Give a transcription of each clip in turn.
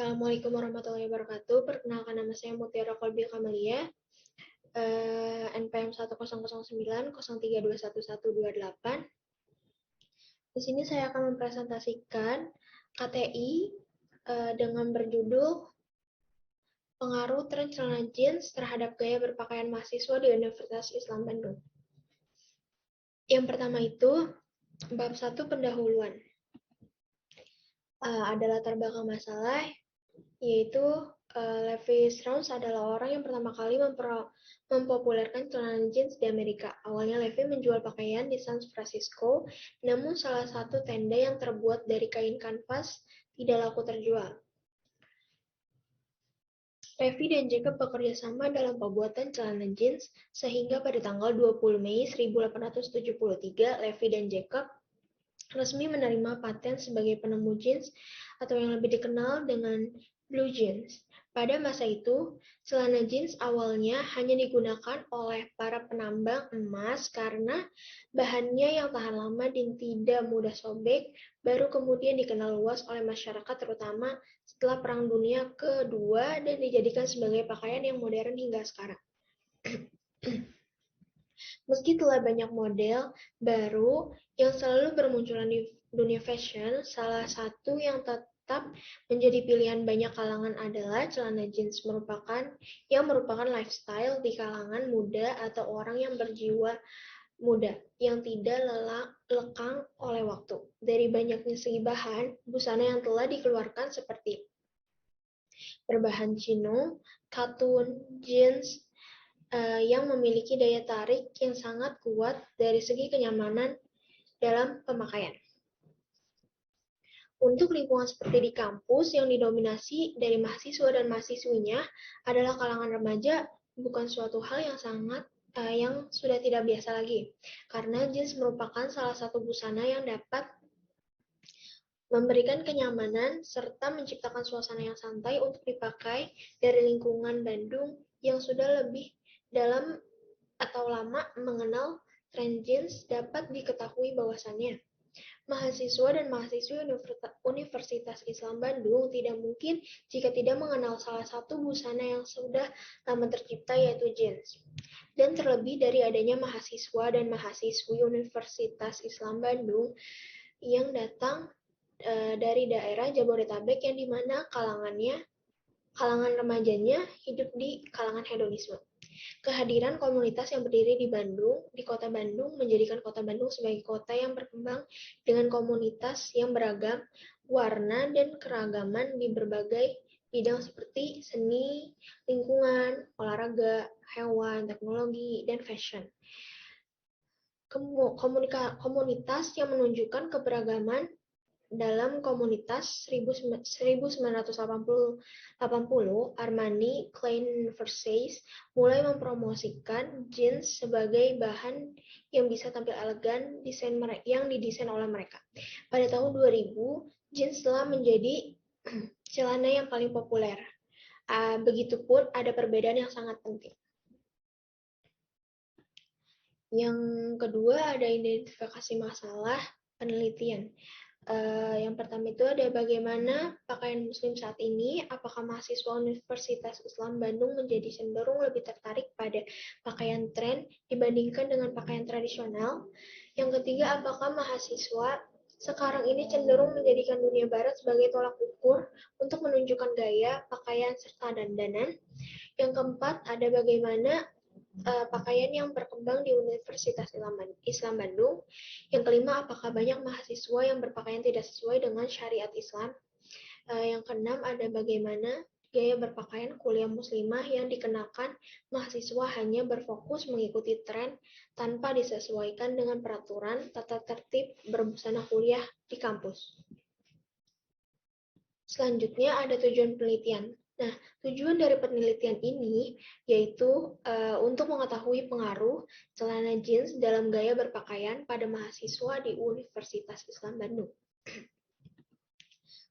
Assalamualaikum warahmatullahi wabarakatuh. Perkenalkan, nama saya Mutiara Kolbi Kamalia, NPM 1009030321128. Di sini saya akan mempresentasikan KTI dengan berjudul Pengaruh Tren Celana Jeans terhadap Gaya Berpakaian Mahasiswa di Universitas Islam Bandung. Yang pertama itu, bab 1 pendahuluan. Ada latar belakang masalah, yaitu Levi Strauss adalah orang yang pertama kali mempopulerkan celana jeans di Amerika. Awalnya Levi menjual pakaian di San Francisco, namun salah satu tenda yang terbuat dari kain kanvas tidak laku terjual. Levi dan Jacob bekerja sama dalam pembuatan celana jeans, sehingga pada tanggal 20 Mei 1873, Levi dan Jacob resmi menerima paten sebagai penemu jeans, atau yang lebih dikenal dengan blue jeans. Pada masa itu, celana jeans awalnya hanya digunakan oleh para penambang emas karena bahannya yang tahan lama dan tidak mudah sobek, baru kemudian dikenal luas oleh masyarakat terutama setelah Perang Dunia Kedua dan dijadikan sebagai pakaian yang modern hingga sekarang. Meski telah banyak model baru yang selalu bermunculan di dunia fashion, salah satu yang tetap menjadi pilihan banyak kalangan adalah celana jeans yang merupakan lifestyle di kalangan muda atau orang yang berjiwa muda yang tidak lekang oleh waktu. Dari banyaknya segi bahan, busana yang telah dikeluarkan seperti berbahan chino, katun, jeans, yang memiliki daya tarik yang sangat kuat dari segi kenyamanan dalam pemakaian. Untuk lingkungan seperti di kampus yang didominasi dari mahasiswa dan mahasiswinya adalah kalangan remaja, bukan suatu hal yang sudah tidak biasa lagi, karena jeans merupakan salah satu busana yang dapat memberikan kenyamanan serta menciptakan suasana yang santai untuk dipakai dari lingkungan Bandung yang sudah lebih dalam atau lama mengenal tren jeans. Dapat diketahui bahwasannya mahasiswa dan mahasiswi Universitas Islam Bandung tidak mungkin jika tidak mengenal salah satu busana yang sudah lama tercipta, yaitu jeans. Dan terlebih dari adanya mahasiswa dan mahasiswi Universitas Islam Bandung yang datang dari daerah Jabodetabek yang dimana kalangan remajanya hidup di kalangan hedonisme. Kehadiran komunitas yang berdiri di kota Bandung, menjadikan kota Bandung sebagai kota yang berkembang dengan komunitas yang beragam warna dan keragaman di berbagai bidang seperti seni, lingkungan, olahraga, hewan, teknologi, dan fashion. Komunitas yang menunjukkan keberagaman dalam komunitas 1980, Armani Klein Versace mulai mempromosikan jeans sebagai bahan yang bisa tampil elegan yang didesain oleh mereka. Pada tahun 2000, jeans telah menjadi celana yang paling populer. Begitupun ada perbedaan yang sangat penting. Yang kedua ada identifikasi masalah penelitian. Yang pertama itu ada bagaimana pakaian muslim saat ini, apakah mahasiswa Universitas Islam Bandung menjadi cenderung lebih tertarik pada pakaian tren dibandingkan dengan pakaian tradisional. Yang ketiga, apakah mahasiswa sekarang ini cenderung menjadikan dunia barat sebagai tolak ukur untuk menunjukkan gaya, pakaian, serta dandanan. Yang keempat, ada bagaimana pakaian yang berkembang di Universitas Islam Bandung. Yang kelima, apakah banyak mahasiswa yang berpakaian tidak sesuai dengan syariat Islam. Yang keenam, ada bagaimana gaya berpakaian kuliah muslimah yang dikenakan mahasiswa hanya berfokus mengikuti tren tanpa disesuaikan dengan peraturan tata tertib berbusana kuliah di kampus. Selanjutnya ada tujuan penelitian. Nah, tujuan dari penelitian ini yaitu untuk mengetahui pengaruh celana jeans dalam gaya berpakaian pada mahasiswa di Universitas Islam Bandung.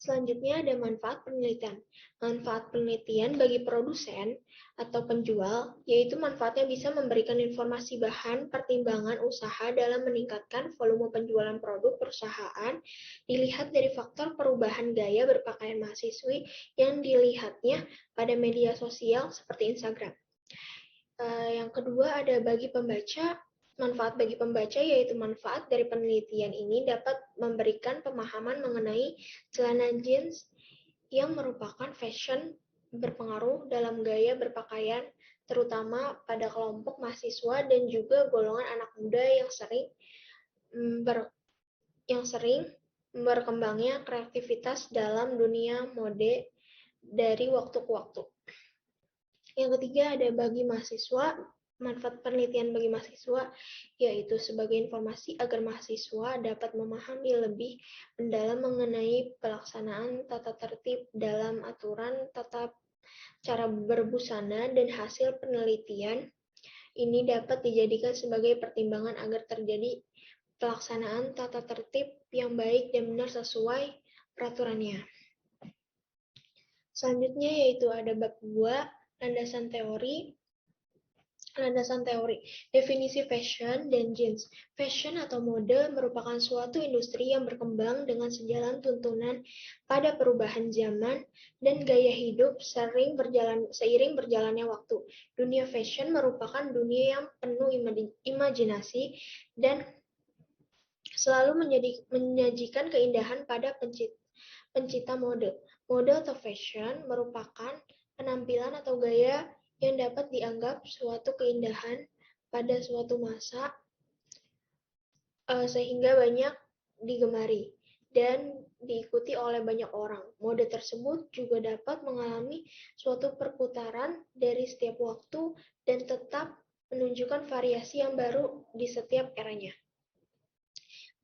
Selanjutnya ada manfaat penelitian. Manfaat penelitian bagi produsen atau penjual, yaitu manfaatnya bisa memberikan informasi bahan pertimbangan usaha dalam meningkatkan volume penjualan produk perusahaan, dilihat dari faktor perubahan gaya berpakaian mahasiswi yang dilihatnya pada media sosial seperti Instagram. Yang kedua ada bagi pembaca. Manfaat bagi pembaca yaitu manfaat dari penelitian ini dapat memberikan pemahaman mengenai celana jeans yang merupakan fashion berpengaruh dalam gaya berpakaian, terutama pada kelompok mahasiswa dan juga golongan anak muda yang sering berkembangnya kreativitas dalam dunia mode dari waktu ke waktu. Yang ketiga ada bagi mahasiswa, manfaat penelitian bagi mahasiswa, yaitu sebagai informasi agar mahasiswa dapat memahami lebih mendalam mengenai pelaksanaan tata tertib dalam aturan tata cara berbusana dan hasil penelitian ini dapat dijadikan sebagai pertimbangan agar terjadi pelaksanaan tata tertib yang baik dan benar sesuai peraturannya. Selanjutnya yaitu ada bab 2, landasan teori. Definisi fashion dan jeans. Fashion atau mode merupakan suatu industri yang berkembang dengan sejalan tuntunan pada perubahan zaman dan gaya hidup seiring berjalannya waktu. Dunia fashion merupakan dunia yang penuh imajinasi dan selalu menyajikan keindahan pada pencipta mode. Mode atau fashion merupakan penampilan atau gaya yang dapat dianggap suatu keindahan pada suatu masa sehingga banyak digemari dan diikuti oleh banyak orang. Mode tersebut juga dapat mengalami suatu perputaran dari setiap waktu dan tetap menunjukkan variasi yang baru di setiap eranya.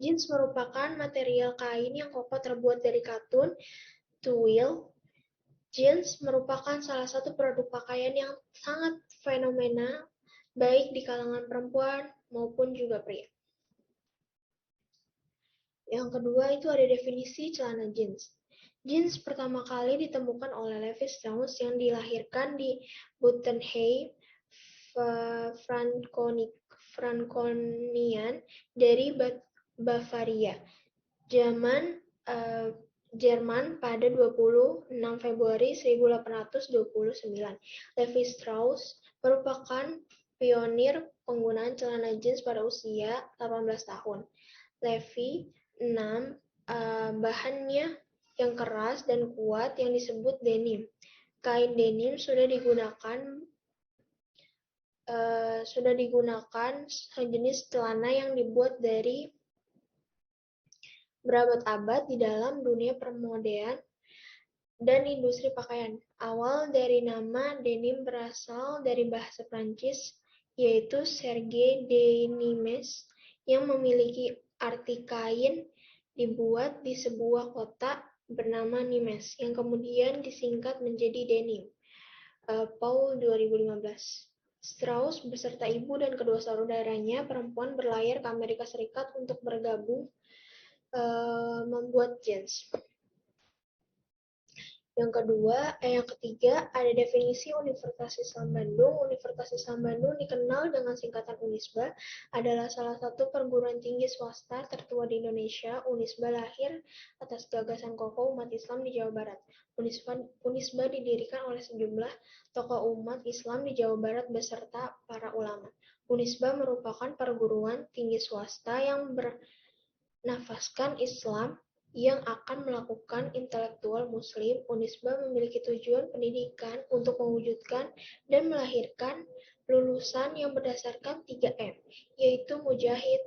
Jeans merupakan material kain yang kokoh terbuat dari katun, twill. Jeans merupakan salah satu produk pakaian yang sangat fenomenal, baik di kalangan perempuan maupun juga pria. Yang kedua itu ada definisi celana jeans. Jeans pertama kali ditemukan oleh Levi Strauss yang dilahirkan di Buttenheim, Frankonian dari Bavaria, Jerman pada 26 Februari 1829. Levi Strauss merupakan pionir penggunaan celana jeans pada usia 18 tahun. Levi 6 bahannya yang keras dan kuat yang disebut denim. Kain denim sudah digunakan sejenis celana yang dibuat dari berabad-abad di dalam dunia permodean dan industri pakaian. Awal dari nama denim berasal dari bahasa Prancis, yaitu Serge Denimes, yang memiliki arti kain dibuat di sebuah kota bernama Nimes, yang kemudian disingkat menjadi denim. Paul 2015. Strauss beserta ibu dan kedua saudaranya perempuan berlayar ke Amerika Serikat untuk bergabung membuat jeans. Yang ketiga ada definisi Universitas Islam Bandung. Universitas Islam Bandung dikenal dengan singkatan Unisba, adalah salah satu perguruan tinggi swasta tertua di Indonesia. Unisba lahir atas gagasan kokoh umat Islam di Jawa Barat. Unisba didirikan oleh sejumlah tokoh umat Islam di Jawa Barat beserta para ulama. Unisba merupakan perguruan tinggi swasta yang bernafaskan Islam yang akan melakukan intelektual muslim. Unisba memiliki tujuan pendidikan untuk mewujudkan dan melahirkan lulusan yang berdasarkan 3M, yaitu mujahid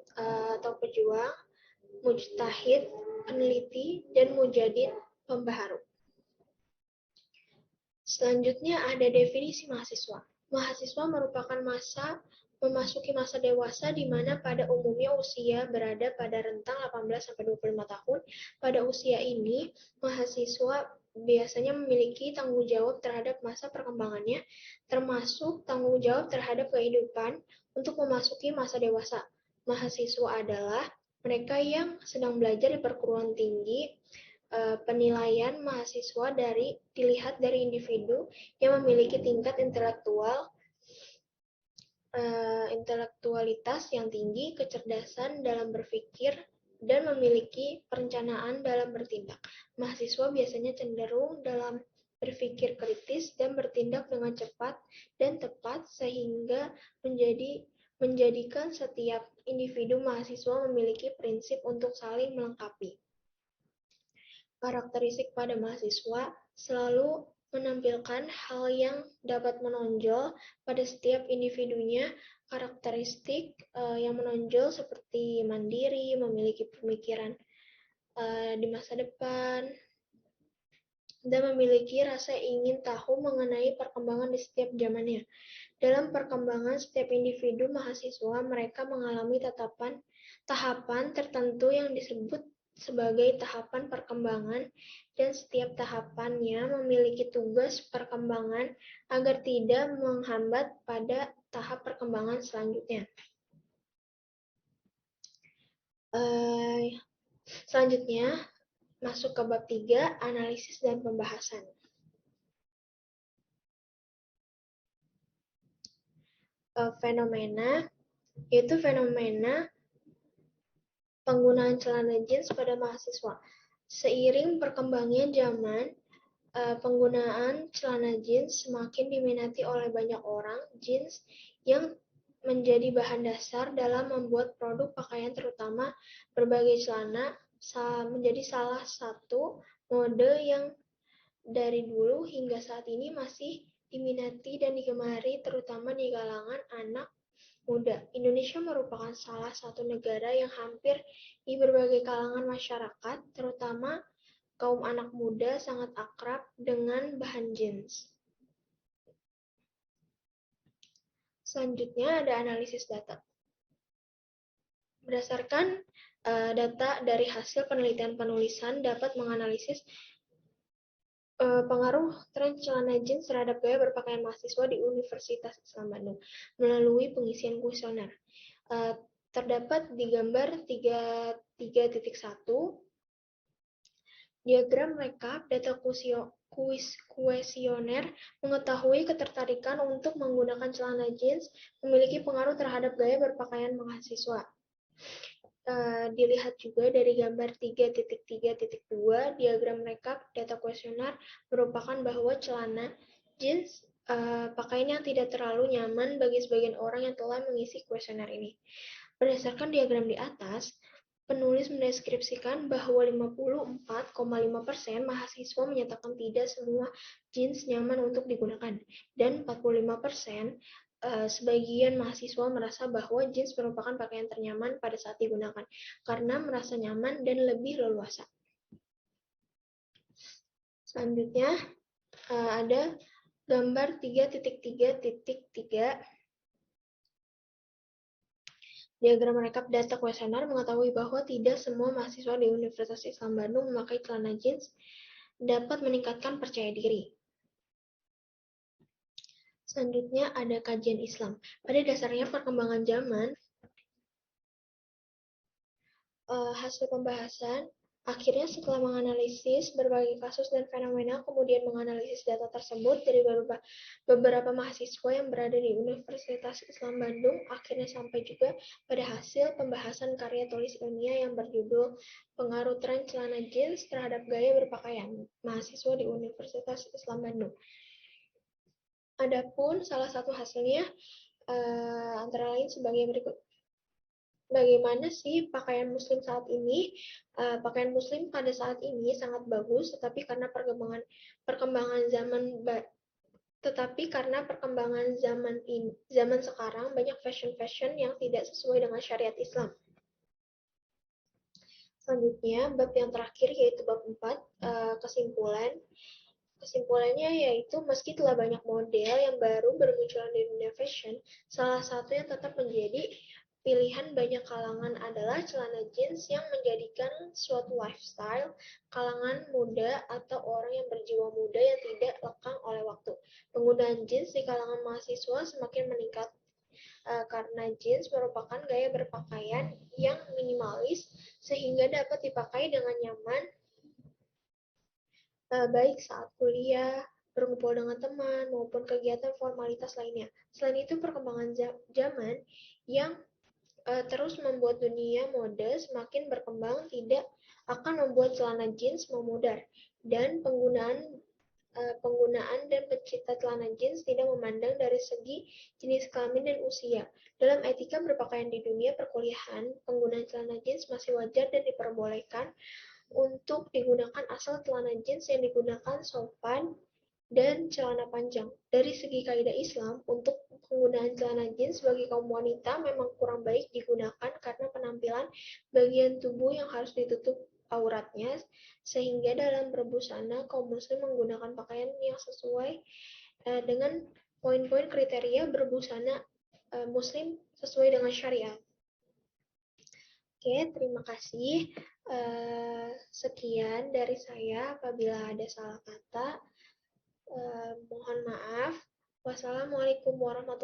atau pejuang, mujtahid, peneliti, dan mujadid, pembaharu. Selanjutnya ada definisi mahasiswa. Mahasiswa merupakan memasuki masa dewasa di mana pada umumnya usia berada pada rentang 18-25 tahun. Pada usia ini, mahasiswa biasanya memiliki tanggung jawab terhadap masa perkembangannya, termasuk tanggung jawab terhadap kehidupan untuk memasuki masa dewasa. Mahasiswa adalah mereka yang sedang belajar di perguruan tinggi penilaian mahasiswa dilihat dari individu yang memiliki tingkat intelektualitas yang tinggi, kecerdasan dalam berpikir, dan memiliki perencanaan dalam bertindak. Mahasiswa biasanya cenderung dalam berpikir kritis dan bertindak dengan cepat dan tepat sehingga menjadikan setiap individu mahasiswa memiliki prinsip untuk saling melengkapi. Karakteristik pada mahasiswa selalu menampilkan hal yang dapat menonjol pada setiap individunya. Karakteristik yang menonjol seperti mandiri, memiliki pemikiran di masa depan, dan memiliki rasa ingin tahu mengenai perkembangan di setiap zamannya. Dalam perkembangan setiap individu mahasiswa, mereka mengalami tahapan tertentu yang disebut sebagai tahapan perkembangan, dan setiap tahapannya memiliki tugas perkembangan agar tidak menghambat pada tahap perkembangan selanjutnya. Selanjutnya, masuk ke bab 3, analisis dan pembahasan. Fenomena, yaitu fenomena penggunaan celana jeans pada mahasiswa. Seiring perkembangnya zaman, penggunaan celana jeans semakin diminati oleh banyak orang. Jeans yang menjadi bahan dasar dalam membuat produk pakaian terutama berbagai celana menjadi salah satu mode yang dari dulu hingga saat ini masih diminati dan digemari terutama di kalangan anak muda. Indonesia merupakan salah satu negara yang hampir di berbagai kalangan masyarakat, terutama kaum anak muda, sangat akrab dengan bahan jeans. Selanjutnya ada analisis data. Berdasarkan data dari hasil penelitian penulisan dapat menganalisis pengaruh tren celana jeans terhadap gaya berpakaian mahasiswa di Universitas Islam Bandung melalui pengisian kuesioner. Terdapat di gambar 3.1 diagram rekap data kuesioner mengetahui ketertarikan untuk menggunakan celana jeans memiliki pengaruh terhadap gaya berpakaian mahasiswa. Dilihat juga dari gambar 3.3.2 diagram rekap data kuesioner merupakan bahwa celana jeans pakaian yang tidak terlalu nyaman bagi sebagian orang yang telah mengisi kuesioner ini. Berdasarkan diagram di atas, penulis mendeskripsikan bahwa 54,5% mahasiswa menyatakan tidak semua jeans nyaman untuk digunakan, dan 45% sebagian mahasiswa merasa bahwa jeans merupakan pakaian ternyaman pada saat digunakan karena merasa nyaman dan lebih leluasa. Selanjutnya ada gambar 3.3.3. Diagram rekap data kuesioner mengetahui bahwa tidak semua mahasiswa di Universitas Islam Bandung memakai celana jeans dapat meningkatkan percaya diri. Selanjutnya ada kajian Islam. Pada dasarnya perkembangan zaman, hasil pembahasan, akhirnya setelah menganalisis berbagai kasus dan fenomena, kemudian menganalisis data tersebut dari beberapa mahasiswa yang berada di Universitas Islam Bandung, akhirnya sampai juga pada hasil pembahasan karya tulis ilmiah yang berjudul Pengaruh Tren Celana Jeans Terhadap Gaya Berpakaian Mahasiswa di Universitas Islam Bandung. Adapun salah satu hasilnya antara lain sebagai berikut. Bagaimana sih pakaian muslim saat ini? Pakaian muslim pada saat ini sangat bagus, tetapi karena perkembangan zaman sekarang banyak fashion yang tidak sesuai dengan syariat Islam. Selanjutnya, bab yang terakhir yaitu bab 4, kesimpulan. Kesimpulannya yaitu meski telah banyak model yang baru bermunculan di dunia fashion, salah satu yang tetap menjadi pilihan banyak kalangan adalah celana jeans yang menjadikan suatu lifestyle kalangan muda atau orang yang berjiwa muda yang tidak lekang oleh waktu. Penggunaan jeans di kalangan mahasiswa semakin meningkat karena jeans merupakan gaya berpakaian yang minimalis sehingga dapat dipakai dengan nyaman baik saat kuliah, berkumpul dengan teman, maupun kegiatan formalitas lainnya. Selain itu, perkembangan zaman yang terus membuat dunia mode semakin berkembang tidak akan membuat celana jeans memudar, dan penggunaan dan pencipta celana jeans tidak memandang dari segi jenis kelamin dan usia. Dalam etika berpakaian di dunia perkuliahan, penggunaan celana jeans masih wajar dan diperbolehkan untuk digunakan asal celana jeans yang digunakan sopan dan celana panjang. Dari segi kaidah Islam, untuk penggunaan celana jeans bagi kaum wanita memang kurang baik digunakan karena penampilan bagian tubuh yang harus ditutup auratnya, sehingga dalam berbusana kaum muslim menggunakan pakaian yang sesuai dengan poin-poin kriteria berbusana muslim sesuai dengan syariat. Oke, terima kasih. Sekian dari saya. Apabila ada salah kata, mohon maaf. Wassalamualaikum warahmatullahi